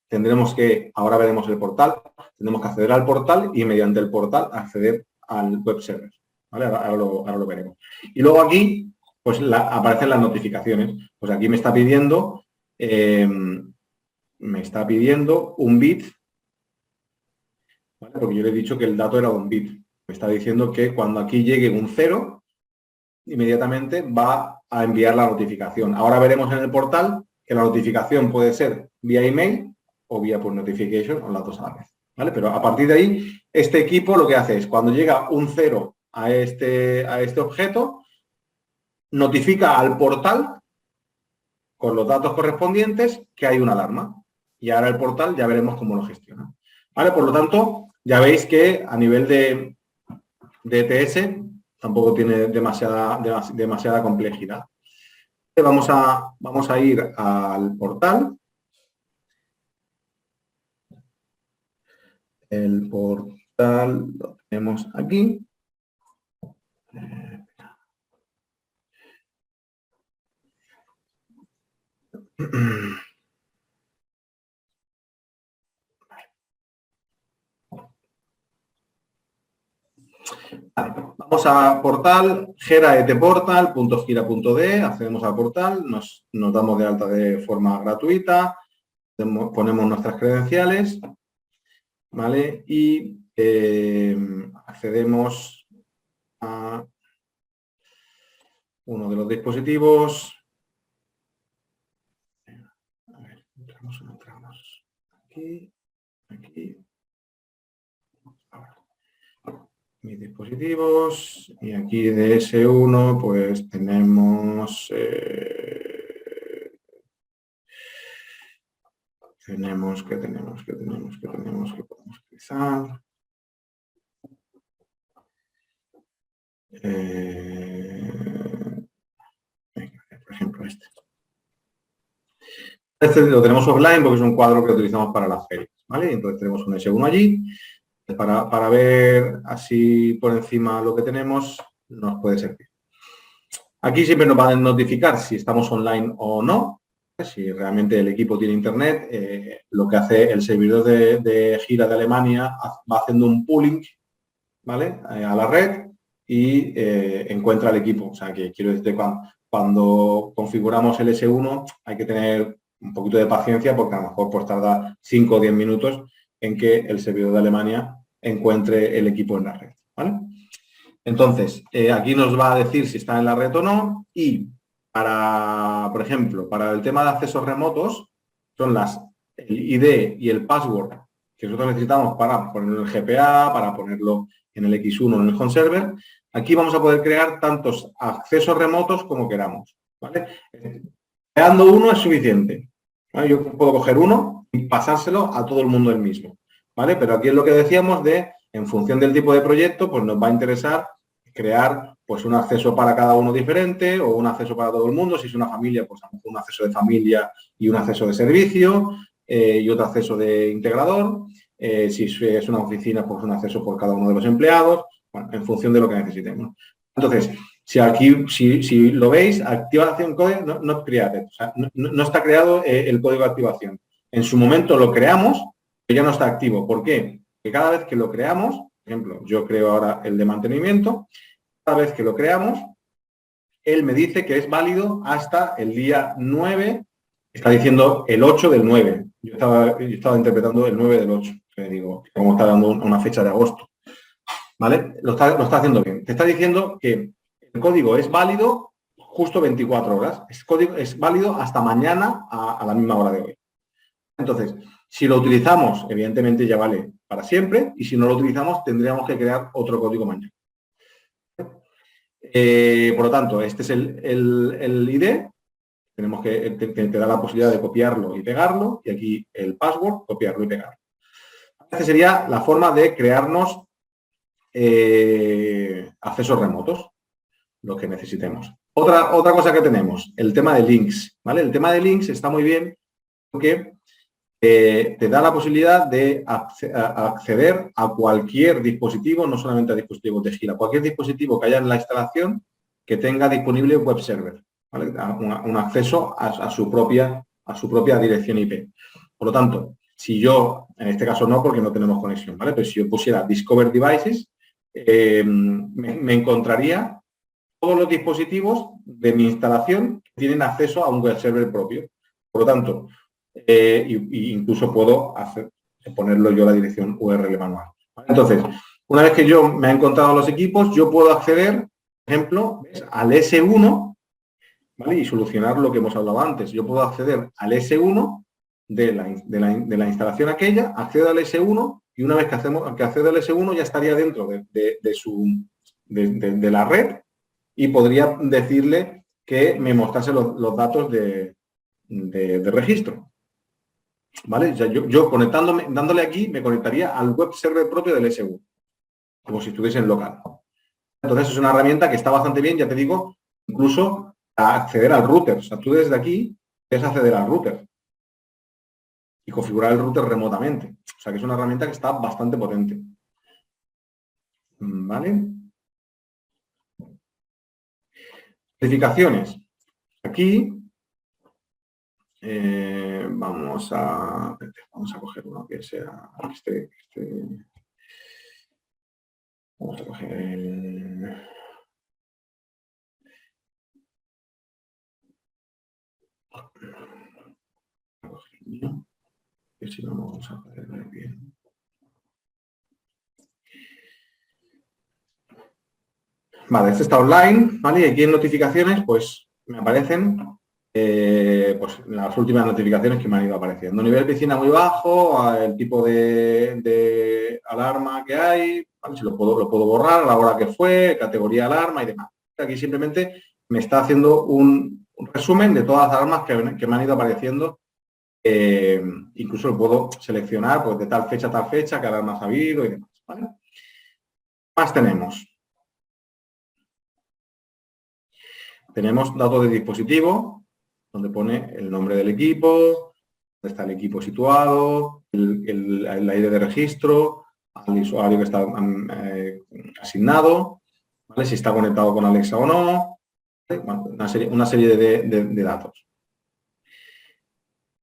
tendremos que, ahora veremos el portal, tendremos que acceder al portal y mediante el portal acceder al web server. ¿Vale? Ahora lo veremos. Y luego aquí, pues aparecen las notificaciones. Pues aquí me está pidiendo un bit, ¿vale? Porque yo le he dicho que el dato era un bit. Me está diciendo que cuando aquí llegue un 0, inmediatamente va a enviar la notificación. Ahora veremos en el portal que la notificación puede ser vía email o vía push notification, o las dos a la vez. ¿Vale? Pero a partir de ahí, este equipo lo que hace es, cuando llega un 0 a este objeto, notifica al portal con los datos correspondientes que hay una alarma. Y ahora el portal ya veremos cómo lo gestiona. ¿Vale? Por lo tanto, ya veis que a nivel de ETS tampoco tiene demasiada complejidad. Vamos a ir al portal. El portal lo tenemos aquí. Vale, vamos a portal, geraetportal.gira.de, accedemos al portal, nos damos de alta de forma gratuita, ponemos nuestras credenciales, ¿vale? Y accedemos a uno de los dispositivos. A ver, entramos aquí. Mis dispositivos, y aquí de S1 pues tenemos que podemos utilizar. Por ejemplo, este. Este lo tenemos offline porque es un cuadro que utilizamos para las ferias, ¿vale? Entonces tenemos un S1 allí. Para ver así por encima lo que tenemos, nos puede servir. Aquí siempre nos van a notificar si estamos online o no, si realmente el equipo tiene internet. Lo que hace el servidor de Gira de Alemania va haciendo un pooling, ¿vale? A la red y encuentra el equipo. O sea, que quiero decir, cuando configuramos el S1 hay que tener un poquito de paciencia porque a lo mejor pues tarda 5 o 10 minutos en que el servidor de Alemania encuentre el equipo en la red, ¿vale? Entonces, aquí nos va a decir si está en la red o no y por ejemplo, para el tema de accesos remotos, son el ID y el password que nosotros necesitamos para ponerlo en el GPA, para ponerlo en el X1 o en el home server. Aquí vamos a poder crear tantos accesos remotos como queramos, ¿vale? Creando uno es suficiente, ¿vale? Yo puedo coger uno y pasárselo a todo el mundo el mismo, ¿vale? Pero aquí es lo que decíamos en función del tipo de proyecto, pues nos va a interesar crear pues un acceso para cada uno diferente o un acceso para todo el mundo. Si es una familia, pues a lo mejor un acceso de familia y un acceso de servicio y otro acceso de integrador. Si es una oficina, pues un acceso por cada uno de los empleados, bueno, en función de lo que necesitemos. Entonces, si lo veis, activación código no created, o sea, no está creado el código de activación. En su momento lo creamos, pero ya no está activo. ¿Por qué? Porque cada vez que lo creamos, por ejemplo, yo creo ahora el de mantenimiento, cada vez que lo creamos, él me dice que es válido hasta el día 9, está diciendo el 8 del 9. Yo estaba interpretando el 9 del 8, que digo, como está dando una fecha de agosto. ¿Vale? Lo está haciendo bien. Te está diciendo que el código es válido justo 24 horas. Es válido hasta mañana a la misma hora de hoy. Entonces, si lo utilizamos, evidentemente ya vale para siempre, y si no lo utilizamos, tendríamos que crear otro código mañana. Por lo tanto, este es el ID. Tenemos que te da la posibilidad de copiarlo y pegarlo, y aquí el password, copiarlo y pegarlo. Esta sería la forma de crearnos accesos remotos, lo que necesitemos. Otra cosa que tenemos, el tema de links, ¿vale? El tema de links está muy bien porque te da la posibilidad de acceder a cualquier dispositivo, no solamente a dispositivos de Gira, cualquier dispositivo que haya en la instalación que tenga disponible web server, ¿vale? Un acceso a su propia dirección IP. Por lo tanto, si yo, en este caso no, porque no tenemos conexión, ¿vale? Pero si yo pusiera Discover Devices, me encontraría todos los dispositivos de mi instalación que tienen acceso a un web server propio. Por lo tanto, incluso puedo ponerlo yo la dirección URL manual. ¿Vale? Entonces, una vez que yo me he encontrado los equipos, yo puedo acceder, por ejemplo, ¿ves?, al S1, ¿vale? Y solucionar lo que hemos hablado antes. Yo puedo acceder al S1 de la instalación aquella, accedo al S1 y una vez que accedo al S1 ya estaría dentro de la red y podría decirle que me mostrase los datos de registro. ¿Vale? O sea, yo conectándome, dándole aquí, me conectaría al web server propio del S1, como si estuviese en local. Entonces es una herramienta que está bastante bien, ya te digo, incluso a acceder al router. O sea, tú desde aquí puedes acceder al router y configurar el router remotamente. O sea, que es una herramienta que está bastante potente. ¿Vale? Notificaciones. Aquí vamos a coger uno que sea vamos a coger el... que si no vamos a poder ver bien. Vale, este está online, ¿vale? Y aquí en notificaciones, pues me aparecen pues las últimas notificaciones que me han ido apareciendo. Nivel de piscina muy bajo, el tipo de alarma que hay, ¿vale? Si lo puedo borrar, a la hora que fue, categoría alarma y demás. Aquí simplemente me está haciendo un resumen de todas las alarmas que me han ido apareciendo. Incluso lo puedo seleccionar pues, de tal fecha a tal fecha, qué alarmas ha habido y demás. ¿Vale? ¿Qué más tenemos? Tenemos datos de dispositivo, donde pone el nombre del equipo, dónde está el equipo situado, el ID de registro, al usuario que está asignado, ¿vale? Si está conectado con Alexa o no, ¿vale? Bueno, una serie de datos.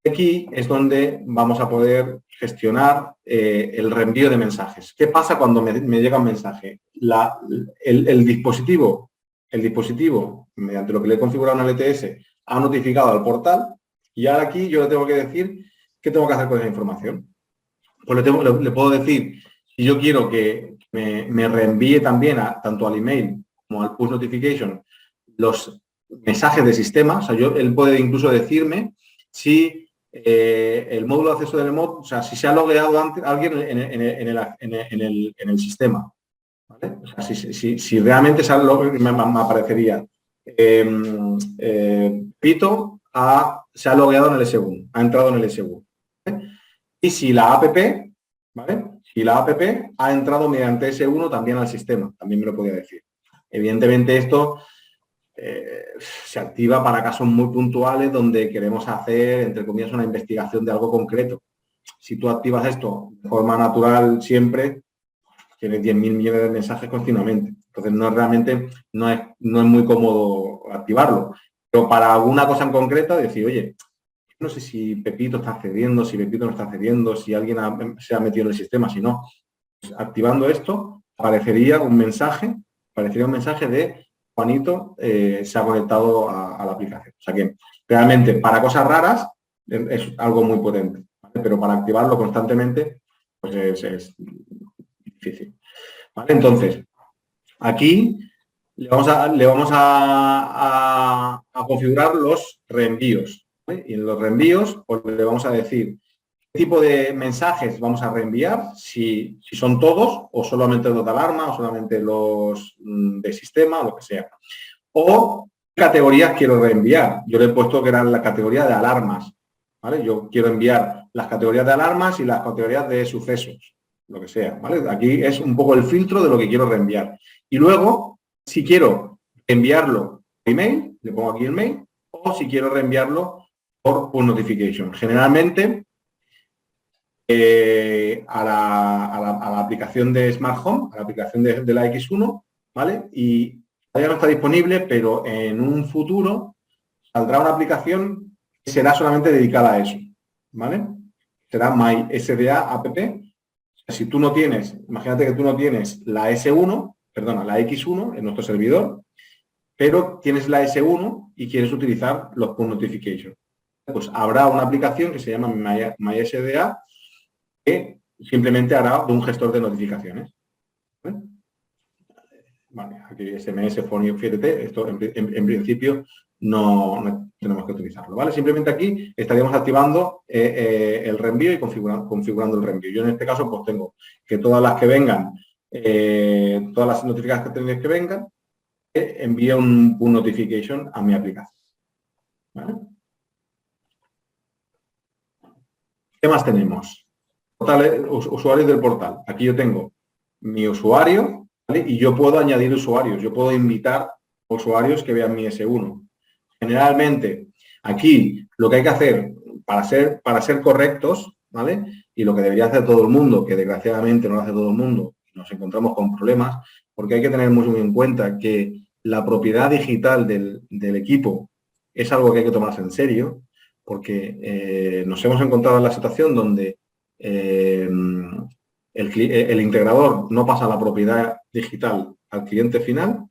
Aquí es donde vamos a poder gestionar el reenvío de mensajes. ¿Qué pasa cuando me llega un mensaje? El dispositivo, mediante lo que le he configurado en el LTS, ha notificado al portal y ahora aquí yo le tengo que decir qué tengo que hacer con esa información. Pues le puedo decir, si yo quiero que me reenvíe también tanto al email como al push notification los mensajes de sistema, o sea, él puede incluso decirme si el módulo de acceso del mod, o sea, si se ha logueado alguien en el sistema. ¿Vale? O sea, si realmente me aparecería Pito se ha logueado en el S1, ha entrado en el S1. ¿Vale? Y si la app, ¿vale? Si la app ha entrado mediante S1 también al sistema, también me lo podía decir. Evidentemente esto se activa para casos muy puntuales donde queremos hacer, entre comillas, una investigación de algo concreto. Si tú activas esto de forma natural siempre, tienes 10.000 millones de mensajes continuamente. Entonces, no es muy cómodo activarlo. Pero para alguna cosa en concreta, decir, oye, no sé si Pepito está accediendo, si Pepito no está accediendo, si alguien se ha metido en el sistema, si no. Pues, activando esto, aparecería un mensaje de Juanito se ha conectado a la aplicación. O sea que realmente para cosas raras es algo muy potente, ¿vale? Pero para activarlo constantemente pues es difícil. ¿Vale? Entonces, aquí le vamos a configurar los reenvíos. ¿Vale? Y en los reenvíos pues, le vamos a decir qué tipo de mensajes vamos a reenviar, si son todos o solamente los de alarma o solamente los de sistema o lo que sea. O qué categorías quiero reenviar. Yo le he puesto que eran la categoría de alarmas. ¿Vale? Yo quiero enviar las categorías de alarmas y las categorías de sucesos, lo que sea. ¿Vale? Aquí es un poco el filtro de lo que quiero reenviar. Y luego, si quiero enviarlo por email, le pongo aquí el mail, o si quiero reenviarlo por push notification. Generalmente, a la aplicación de Smart Home, a la aplicación de la X1, ¿vale? Y todavía no está disponible, pero en un futuro saldrá una aplicación que será solamente dedicada a eso, ¿vale? será MySDA app. Si tú no tienes, imagínate que tú no tienes la S1, perdona, la X1 en nuestro servidor, pero tienes la S1 y quieres utilizar los push notification. Pues habrá una aplicación que se llama MySDA que simplemente hará de un gestor de notificaciones. ¿Vale? Vale, aquí SMS, phone, fíjate, esto en principio no tenemos que utilizarlo, ¿vale? Simplemente aquí estaríamos activando el reenvío y configurando el reenvío. Yo en este caso pues tengo que todas las que vengan, todas las notificaciones que vengan, envíe un push notification a mi aplicación. ¿Vale? ¿Qué más tenemos? Usuarios del portal. Aquí yo tengo mi usuario, ¿vale? Y yo puedo añadir usuarios. Yo puedo invitar usuarios que vean mi S1. Generalmente, aquí lo que hay que hacer para ser correctos, ¿vale? Y lo que debería hacer todo el mundo, que desgraciadamente no lo hace todo el mundo, nos encontramos con problemas, porque hay que tener muy en cuenta que la propiedad digital del equipo es algo que hay que tomarse en serio, porque nos hemos encontrado en la situación donde el integrador no pasa la propiedad digital al cliente final,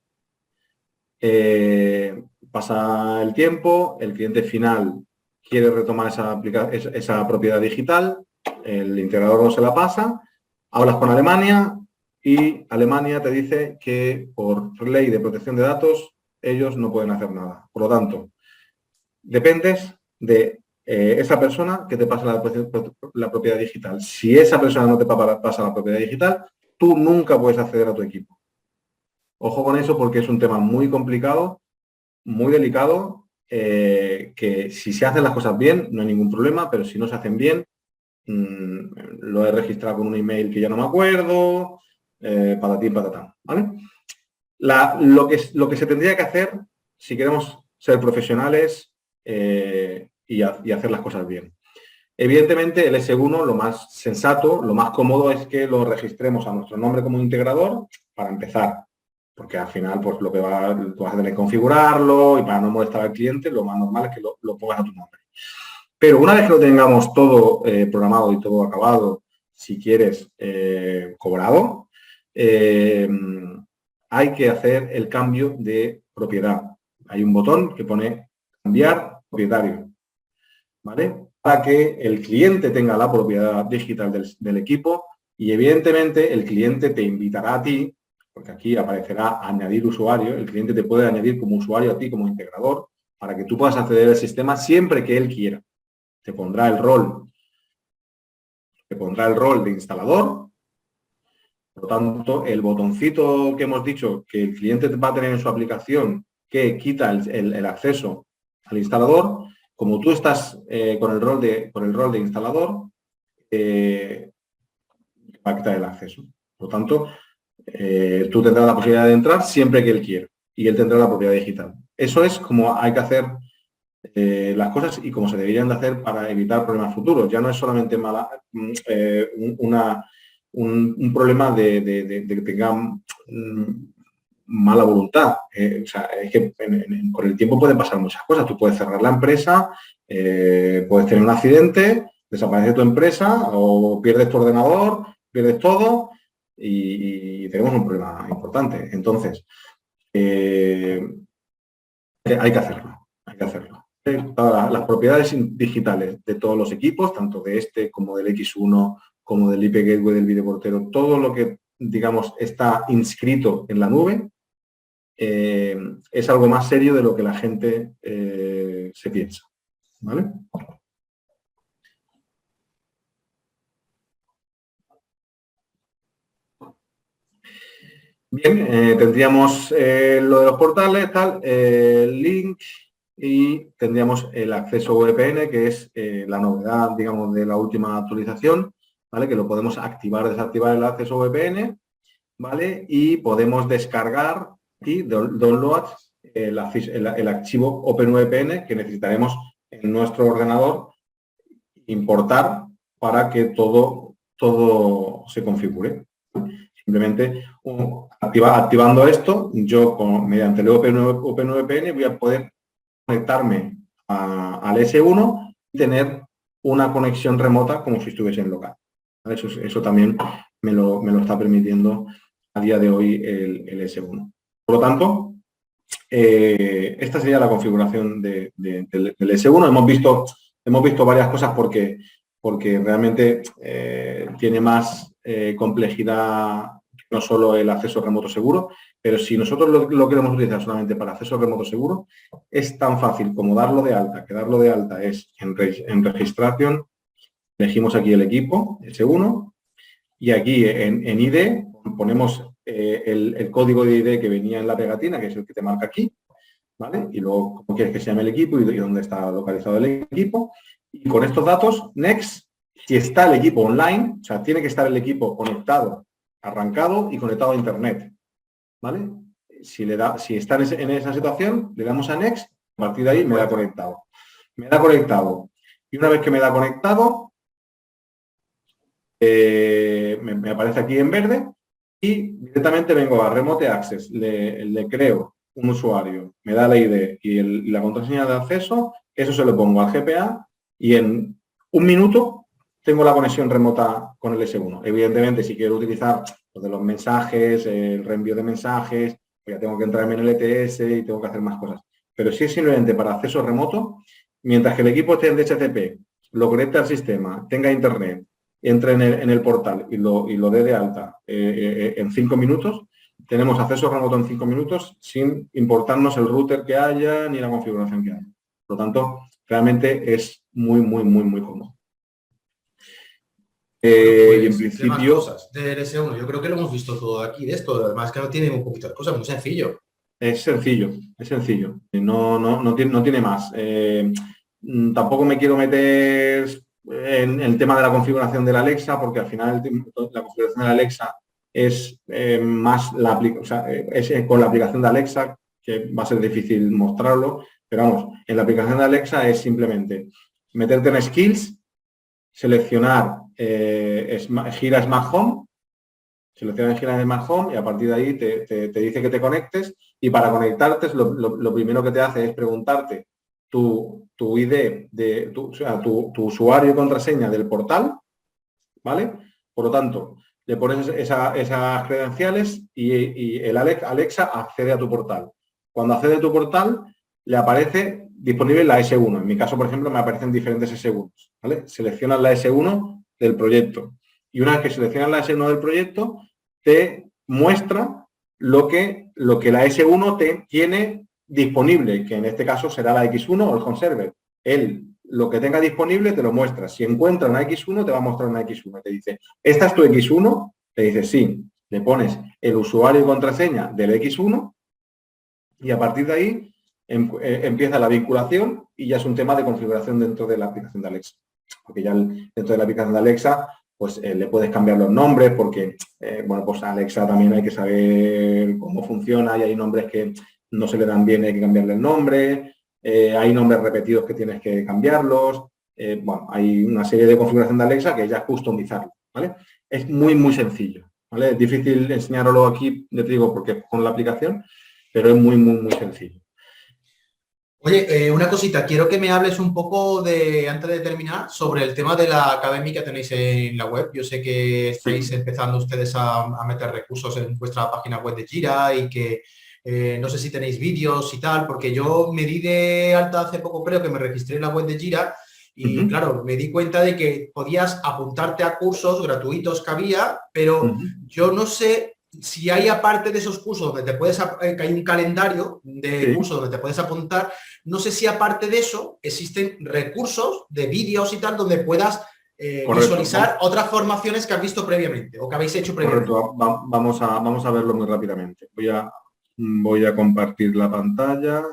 pasa el tiempo, el cliente final quiere retomar esa propiedad digital, el integrador no se la pasa, hablas con Alemania y Alemania te dice que por ley de protección de datos ellos no pueden hacer nada. Por lo tanto, dependes de esa persona que te pasa la propiedad digital. Si esa persona no te pasa la propiedad digital, tú nunca puedes acceder a tu equipo. Ojo con eso porque es un tema muy complicado, muy delicado, que si se hacen las cosas bien no hay ningún problema, pero si no se hacen bien, lo he registrado con un email que ya no me acuerdo, patatín, patatán, ¿vale? Lo que se tendría que hacer, si queremos ser profesionales y hacer las cosas bien. Evidentemente, el S1, lo más sensato, lo más cómodo es que lo registremos a nuestro nombre como integrador para empezar. Porque al final, pues lo que tú vas a tener que configurarlo y para no molestar al cliente, lo más normal es que lo pongas a tu nombre. Pero una vez que lo tengamos todo programado y todo acabado, si quieres, cobrado, hay que hacer el cambio de propiedad. Hay un botón que pone cambiar propietario, ¿vale? Para que el cliente tenga la propiedad digital del equipo y evidentemente el cliente te invitará a ti, porque aquí aparecerá añadir usuario, el cliente te puede añadir como usuario a ti como integrador para que tú puedas acceder al sistema siempre que él quiera. Te pondrá el rol de instalador. Por lo tanto, el botoncito que hemos dicho que el cliente va a tener en su aplicación que quita el acceso al instalador, como tú estás con el rol de instalador, va a quitar el acceso. Por lo tanto, tú tendrás la posibilidad de entrar siempre que él quiera y él tendrá la propiedad digital. Eso es como hay que hacer las cosas y como se deberían de hacer para evitar problemas futuros. Ya no es solamente un problema de que tengan mala voluntad. O sea, es que con el tiempo pueden pasar muchas cosas. Tú puedes cerrar la empresa, puedes tener un accidente, desaparece tu empresa o pierdes tu ordenador, pierdes todo y tenemos un problema importante. Entonces, hay que hacerlo, hay que hacerlo. Las propiedades digitales de todos los equipos, tanto de este como del X1, como del IP Gateway del videoportero, todo lo que, digamos, está inscrito en la nube, es algo más serio de lo que la gente se piensa. ¿Vale? Bien, tendríamos lo de los portales, tal, el link y tendríamos el acceso VPN, que es la novedad, digamos, de la última actualización, ¿vale? Que lo podemos activar, desactivar el acceso VPN, ¿vale? Y podemos descargar y download el archivo OpenVPN que necesitaremos en nuestro ordenador importar para que todo se configure. Simplemente activando esto, yo mediante el OpenVPN voy a poder conectarme al S1 y tener una conexión remota como si estuviese en local. ¿Vale? Eso también me lo está permitiendo a día de hoy el S1. Por lo tanto, esta sería la configuración del S1. Hemos visto varias cosas porque realmente tiene más complejidad que no solo el acceso remoto seguro, pero si nosotros lo queremos utilizar solamente para acceso remoto seguro, es tan fácil como darlo de alta, que darlo de alta es en Registration, elegimos aquí el equipo, S1, y aquí en ID ponemos el código de ID que venía en la pegatina, que es el que te marca aquí, ¿vale? Y luego cómo quieres que se llame el equipo y dónde está localizado el equipo. Y con estos datos, next, si está el equipo online, o sea, tiene que estar el equipo conectado, arrancado y conectado a internet, ¿vale? Si está en esa situación, le damos a next, a partir de ahí me da conectado. Me da conectado. Y una vez que me da conectado, me aparece aquí en verde y directamente vengo a Remote Access, le creo un usuario, me da la ID y la contraseña de acceso, eso se lo pongo al GPA y en un minuto tengo la conexión remota con el S1. Evidentemente, si quiero utilizar lo de los mensajes, el reenvío de mensajes, pues ya tengo que entrarme en el ETS y tengo que hacer más cosas. Pero si es simplemente para acceso remoto, mientras que el equipo esté en DHCP, lo conecte al sistema, tenga internet, entre en el portal y lo dé de alta en 5 minutos, tenemos acceso remoto en 5 minutos sin importarnos el router que haya ni la configuración que haya. Por lo tanto, realmente es muy cómodo. Pues, y en principio... cosas del S1, yo creo que lo hemos visto todo aquí de esto. Además que no tiene un poquito de cosas, muy sencillo. Es sencillo. No tiene más. Tampoco me quiero meter en el tema de la configuración de la Alexa, porque al final la configuración de la Alexa es más con la aplicación de Alexa, que va a ser difícil mostrarlo, pero vamos, en la aplicación de Alexa es simplemente meterte en Skills, seleccionar Gira Smart Home, seleccionas Gira Smart Home y a partir de ahí te dice que te conectes y para conectarte lo primero que te hace es preguntarte tu ID, tu usuario y contraseña del portal, ¿vale? Por lo tanto, le pones esas credenciales y el Alexa accede a tu portal. Cuando accede a tu portal, le aparece disponible la S1. En mi caso, por ejemplo, me aparecen diferentes S1, ¿vale? Seleccionas la S1 del proyecto. Y una vez que seleccionas la S1 del proyecto, te muestra lo que la S1 tiene disponible, que en este caso será la X1 o el home server. Lo que tenga disponible te lo muestra. Si encuentra una X1, te va a mostrar una X1. Te dice, ¿esta es tu X1? Te dice, sí. Le pones el usuario y contraseña del X1 y a partir de ahí empieza la vinculación y ya es un tema de configuración dentro de la aplicación de Alexa. Porque ya dentro de la aplicación de Alexa, pues le puedes cambiar los nombres porque, bueno, pues a Alexa también hay que saber cómo funciona y hay nombres que no se le dan bien, hay que cambiarle el nombre. Hay nombres repetidos que tienes que cambiarlos. Bueno, hay una serie de configuración de Alexa que ya es customizarlo, ¿vale? Es muy sencillo, ¿vale? Es difícil enseñarlo aquí, ya te digo, porque es con la aplicación, pero es muy sencillo. Oye, una cosita, quiero que me hables un poco antes de terminar, sobre el tema de la academia que tenéis en la web. Yo sé que estáis empezando ustedes a meter recursos en vuestra página web de Jira y que no sé si tenéis vídeos y tal, porque yo me di de alta hace poco, creo que me registré en la web de Jira y claro, me di cuenta de que podías apuntarte a cursos gratuitos que había, pero yo no sé si hay aparte de esos cursos donde te puedes, que hay un calendario de cursos donde te puedes apuntar, no sé si aparte de eso existen recursos de vídeos y tal donde puedas visualizar otras formaciones que has visto previamente o que habéis hecho previamente. Correcto, vamos a verlo muy rápidamente. Voy a compartir la pantalla.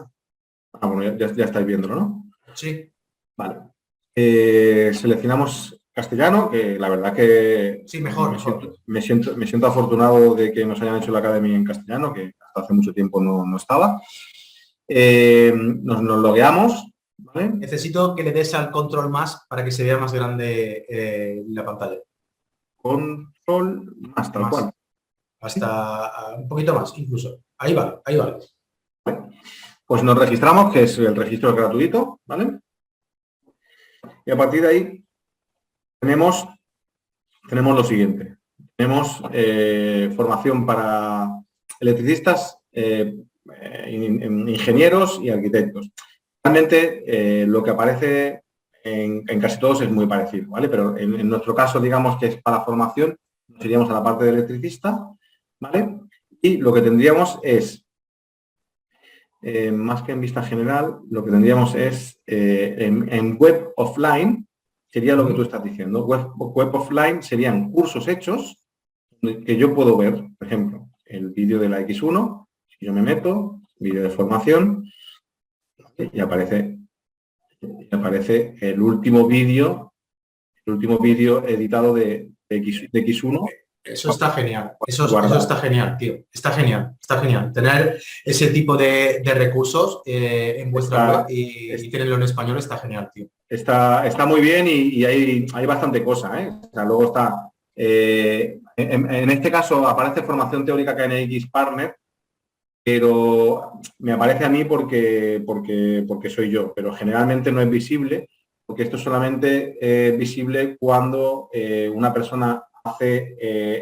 Ah, bueno, ya estáis viéndolo, ¿no? Sí. Vale. Seleccionamos castellano, que la verdad que sí, mejor. Me siento afortunado de que nos hayan hecho la academia en castellano, que hasta hace mucho tiempo no estaba. Nos logueamos, ¿vale? Necesito que le des al control más para que se vea más grande la pantalla. Control más, tal cual. Hasta un poquito más, incluso. Ahí vale. Pues nos registramos, que es el registro gratuito, ¿vale? Y a partir de ahí tenemos lo siguiente. Tenemos formación para electricistas, ingenieros y arquitectos. Realmente lo que aparece en casi todos es muy parecido, ¿vale? Pero en nuestro caso, digamos que es para formación, nos iríamos a la parte de electricista, ¿vale? Y lo que tendríamos es, más que en vista general, lo que tendríamos es en web offline, sería lo que tú estás diciendo. Web offline serían cursos hechos que yo puedo ver, por ejemplo, el vídeo de la X1, si yo me meto, vídeo de formación, y aparece el último vídeo editado de X1. Eso está genial. Eso está genial, tío. Está genial. Tener ese tipo de recursos en vuestra web y tenerlo en español está genial, tío. Está muy bien y hay bastante cosa, ¿eh? O sea, luego está... en este caso aparece formación teórica KNX Partner, pero me aparece a mí porque soy yo, pero generalmente no es visible, porque esto es solamente visible cuando una persona hace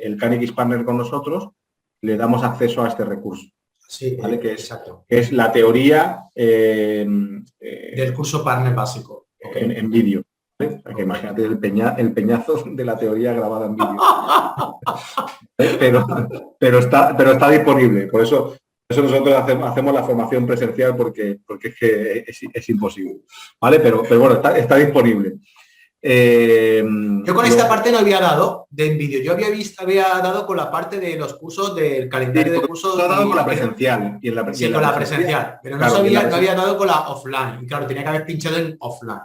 el KNX Partner con nosotros, le damos acceso a este recurso. Sí, ¿vale? exacto. Que es la teoría del curso Partner básico. Okay. En vídeo. ¿Vale? Okay. Imagínate el peñazo de la teoría grabada en vídeo. pero está disponible. Por eso nosotros hacemos la formación presencial porque es que es imposible. ¿Vale? Pero bueno, está disponible. Yo con esta parte no había dado de vídeo. Yo había dado con la parte de los cursos del calendario de cursos. He dado con la presencial. Con la presencial. Pero no había dado con la offline. Y claro, tenía que haber pinchado en offline.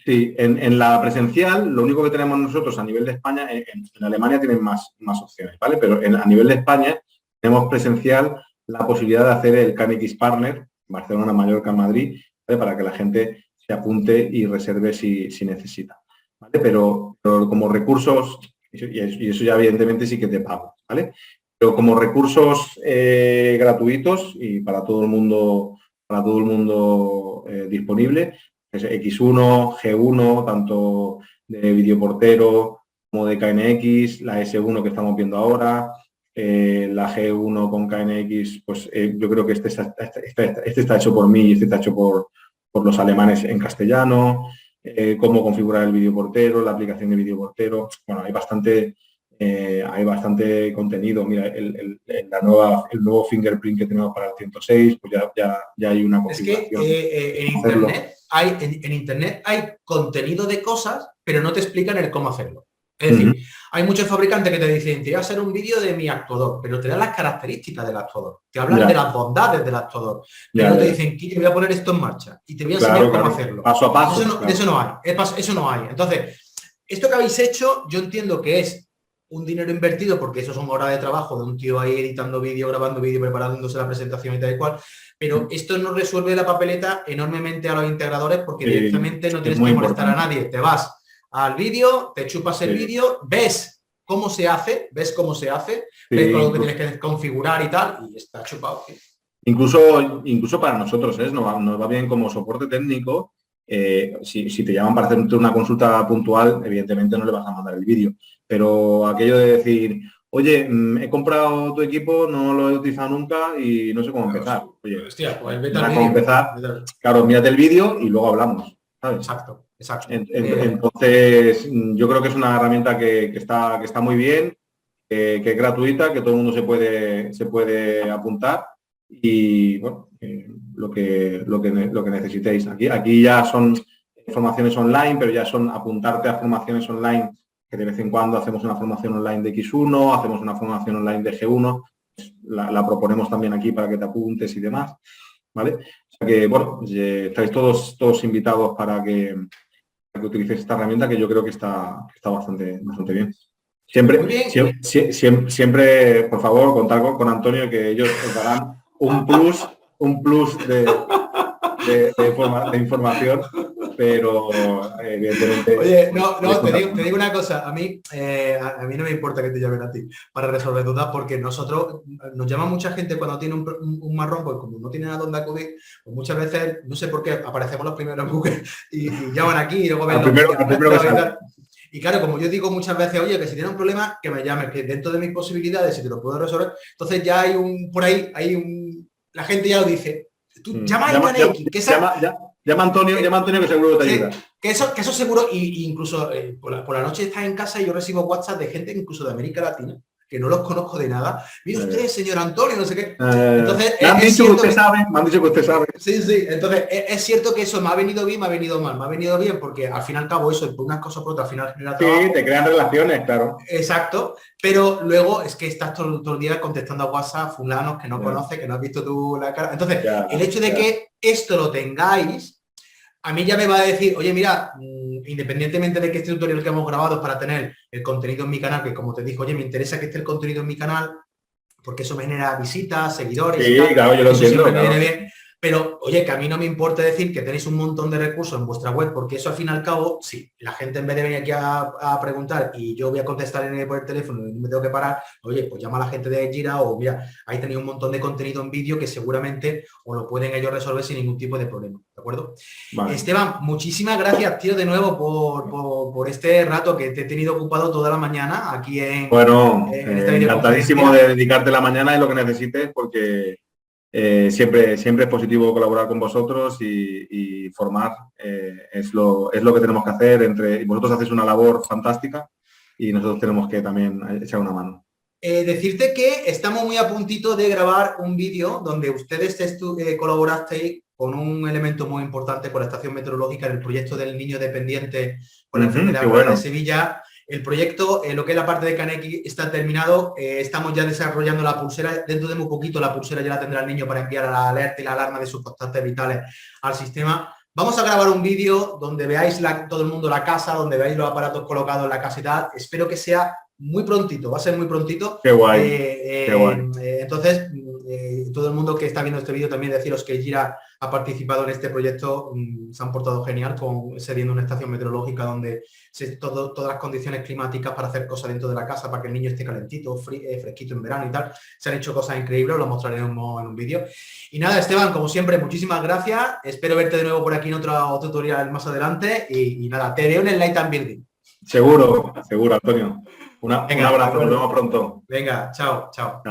Sí, en la presencial, lo único que tenemos nosotros a nivel de España, en Alemania tienen más opciones, ¿vale? Pero a nivel de España tenemos presencial la posibilidad de hacer el KNX Partner, Barcelona, Mallorca, Madrid, ¿vale? Para que la gente se apunte y reserve si necesita, ¿vale? Pero como recursos, y eso ya evidentemente sí que te pago, ¿vale? Pero como recursos gratuitos y para todo el mundo disponible, X1, G1, tanto de videoportero como de KNX, la S1 que estamos viendo ahora, la G1 con KNX, pues yo creo que este está hecho por mí y este está hecho por los alemanes en castellano, cómo configurar el videoportero, la aplicación de videoportero. Bueno, hay bastante contenido. Mira, el nuevo fingerprint que tenemos para el 106, pues ya hay una configuración. Es que en Internet hay contenido de cosas, pero no te explican el cómo hacerlo. Es decir, hay muchos fabricantes que te dicen, te voy a hacer un vídeo de mi actuador, pero te dan las características del actuador, te hablan de las bondades del actuador, pero no te dicen, que voy a poner esto en marcha y te voy a enseñar cómo hacerlo. Paso a paso. Eso no hay. Entonces, esto que habéis hecho, yo entiendo que es un dinero invertido, porque eso son horas de trabajo de un tío ahí editando vídeo, grabando vídeo, preparándose la presentación y tal y cual, pero esto no resuelve la papeleta enormemente a los integradores porque directamente no tienes que molestar a nadie. Te vas al vídeo, te chupas el vídeo, ves cómo se hace, ves todo lo que tienes que configurar y tal, y está chupado. Incluso para nosotros, nos va bien como soporte técnico. Si te llaman para hacerte una consulta puntual, evidentemente no le vas a mandar el vídeo. Pero aquello de decir, oye, he comprado tu equipo, no lo he utilizado nunca y no sé cómo empezar. Oye, hostia, pues vete cómo empezar. Claro, mírate el vídeo y luego hablamos, ¿sabes? Exacto. Entonces, yo creo que es una herramienta que está muy bien, que es gratuita, que todo el mundo se puede apuntar y bueno, lo que necesitéis. Aquí ya son formaciones online, pero ya son apuntarte a formaciones online, que de vez en cuando hacemos una formación online de X1, hacemos una formación online de G1, la proponemos también aquí para que te apuntes y demás, ¿vale? O sea que, bueno, pues, estáis todos invitados para que utilicéis esta herramienta, que yo creo que está bastante bien. Siempre, por favor, contar con Antonio, que ellos os darán un plus de información pero evidentemente... Oye, te digo una cosa, a mí no me importa que te llamen a ti para resolver dudas, porque nosotros, nos llama mucha gente cuando tiene un marrón, pues como no tienen a dónde acudir, pues muchas veces, no sé por qué, aparecemos los primeros en Google y llaman aquí y luego ven los vídeos. Y claro, como yo digo muchas veces, oye, que si tienes un problema, que me llames, que dentro de mis posibilidades, si te lo puedo resolver, entonces ya hay por ahí, la gente ya lo dice. Tú llama a Iván X, que llama a Antonio que seguro te ayuda. Que eso seguro, y incluso por la noche estás en casa y yo recibo WhatsApp de gente incluso de América Latina, que no los conozco de nada. Mira usted, señor Antonio, no sé qué. Entonces, me han dicho que usted sabe. Sí. Entonces, es cierto que eso me ha venido bien, me ha venido mal. Me ha venido bien porque al fin y al cabo eso, por unas cosas por otras, al final genera trabajo. Sí, te crean relaciones, claro. Exacto. Pero luego es que estás todo el día contestando a WhatsApp fulanos que no conoces, que no has visto tú la cara. Entonces, el hecho de que esto lo tengáis, a mí ya me va a decir, oye, mira, independientemente de que este tutorial que hemos grabado es para tener el contenido en mi canal, que como te digo, oye, me interesa que esté el contenido en mi canal, porque eso me genera visitas, seguidores. Sí, claro, yo lo entiendo. Me viene bien. Pero, oye, que a mí no me importa decir que tenéis un montón de recursos en vuestra web, porque eso al fin y al cabo, sí, la gente en vez de venir aquí a preguntar y yo voy a contestar por el teléfono y me tengo que parar, oye, pues llama a la gente de Gira o mira, ahí tenéis un montón de contenido en vídeo que seguramente os lo pueden ellos resolver sin ningún tipo de problema, ¿de acuerdo? Vale. Esteban, muchísimas gracias, tío, de nuevo por este rato que te he tenido ocupado toda la mañana aquí en... Bueno, encantadísimo de dedicarte la mañana y lo que necesites, porque... siempre es positivo colaborar con vosotros y formar es lo que tenemos que hacer. Vosotros hacéis una labor fantástica y nosotros tenemos que también echar una mano. Decirte que estamos muy a puntito de grabar un vídeo donde ustedes colaborasteis con un elemento muy importante con la estación meteorológica en el proyecto del niño dependiente con la enfermedad de Sevilla. El proyecto, lo que es la parte de Kaneki, está terminado. Estamos ya desarrollando la pulsera. Dentro de muy poquito la pulsera ya la tendrá el niño para enviar a la alerta y la alarma de sus constantes vitales al sistema. Vamos a grabar un vídeo donde veáis todo el mundo la casa, donde veáis los aparatos colocados en la casa y tal. Espero que sea muy prontito, va a ser muy prontito. Qué guay. Qué guay. Entonces, todo el mundo que está viendo este vídeo también deciros que Gira ha participado en este proyecto, se han portado genial cediendo una estación meteorológica donde todas las condiciones climáticas para hacer cosas dentro de la casa, para que el niño esté calentito, fresquito en verano y tal. Se han hecho cosas increíbles, lo mostraremos en un vídeo. Y nada, Esteban, como siempre, muchísimas gracias. Espero verte de nuevo por aquí en otro tutorial más adelante. Y nada, te veo en el Light and Building. Seguro, Antonio. Un abrazo, nos vemos pronto. Venga, chao. Chao.